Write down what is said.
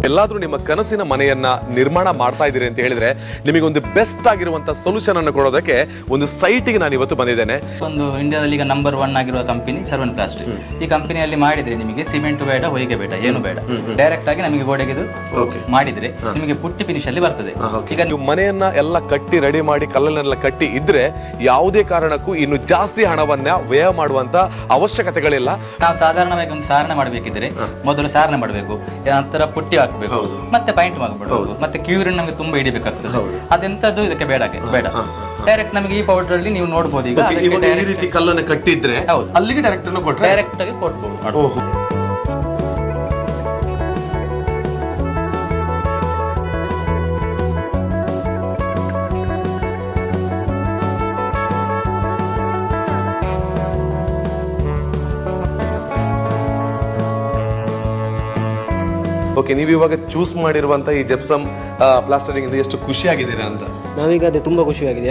ಎಲ್ಲಾದ್ರೂ ನಿಮ್ಮ ಕನಸಿನ ಮನೆಯನ್ನ ನಿರ್ಮಾಣ ಮಾಡ್ತಾ ಇದ್ದೀರಿ ಅಂತ ಹೇಳಿದ್ರೆ ನಿಮಗೊಂದು ಬೆಸ್ಟ್ ಆಗಿರುವಂತ ಸೊಲ್ಯೂಷನ್ ಅನ್ನು ಕೊಡೋದಕ್ಕೆ ಒಂದು ಸೈಟ್ಗೆ ನಾನು ಇವತ್ತು ಬಂದಿದ್ದೇನೆ. ಒಂದು ಇಂಡಿಯಾದಲ್ಲಿ ಈಗ ನಂಬರ್ 1 ಆಗಿರುವ ಕಂಪನಿ ಸರ್ವನ್ ಪ್ಲಾಸ್ಟಿಕ್. ಈ ಕಂಪನಿಯಲ್ಲಿ ಮಾಡಿದ್ರೆ ನಿಮಗೆ ಸಿಮೆಂಟ್ ಬೇಡ, ಹೊಯ್ಗೆ ಬೇಡ, ಏನು ಬೇಡ, ಡೈರೆಕ್ಟ್ ಆಗಿ ನಮಗೆ ಗೋಡೆಗೆ ಮಾಡಿದ್ರೆ ನಿಮಗೆ ಪುಟ್ಟಿ ಫಿನಿಶ್ ಅಲ್ಲಿ ಬರ್ತದೆ. ಈಗ ನೀವು ಮನೆಯನ್ನ ಎಲ್ಲ ಕಟ್ಟಿ ರೆಡಿ ಮಾಡಿ ಕಲ್ಲನ್ನೆಲ್ಲ ಕಟ್ಟಿ ಇದ್ರೆ ಯಾವುದೇ ಕಾರಣಕ್ಕೂ ಇನ್ನು ಜಾಸ್ತಿ ಹಣವನ್ನ ವ್ಯಯ ಮಾಡುವಂತ ಅವಶ್ಯಕತೆಗಳಿಲ್ಲ. ನಾವು ಸಾಧಾರಣವಾಗಿ ಒಂದು ಸಾರಣೆ ಮಾಡಬೇಕಿದ್ರೆ ಮೊದಲು ಸಾರಣೆ ಮಾಡಬೇಕು, ನಂತರ ಪುಟ್ಟಿ ಹಾಕಬೇಕು, ಮತ್ತೆ ಪೈಂಟ್ ಮಾಡಬೇಕು, ಮತ್ತೆ ಕ್ಯೂರಿನ್ ನಮಗೆ ತುಂಬಾ ಹಿಡಿಬೇಕಾಗ್ತದೆ. ಅದೆಂತದ್ದು ಇದಕ್ಕೆ ಬೇಡ. ಡೈರೆಕ್ಟ್ ನಮಗೆ ಈ ಪೌಡರ್ ಅಲ್ಲಿ ನೀವು ನೋಡಬಹುದು. ಈಗ ಈ ರೀತಿ ಕಲ್ಲನ್ನು ಕಟ್ಟಿದ್ರೆ ಅಲ್ಲಿಗೆ ಡೈರೆಕ್ಟ್ ಆಗಿ ಕೊಡ್ಬಹುದು. ಓಕೆ, ನೀವು ಇವಾಗ ಚೂಸ್ ಮಾಡಿರುವಂತ ಈ ಜೆಪ್ಸಮ್ ಪ್ಲಾಸ್ಟರಿಂಗ್ ಇಂದ ಎಷ್ಟು ಖುಷಿ ಆಗಿದ್ದೀರಾ ಅಂತ? ನಾವೀಗ ಅದೇ ತುಂಬಾ ಖುಷಿಯಾಗಿದೆ.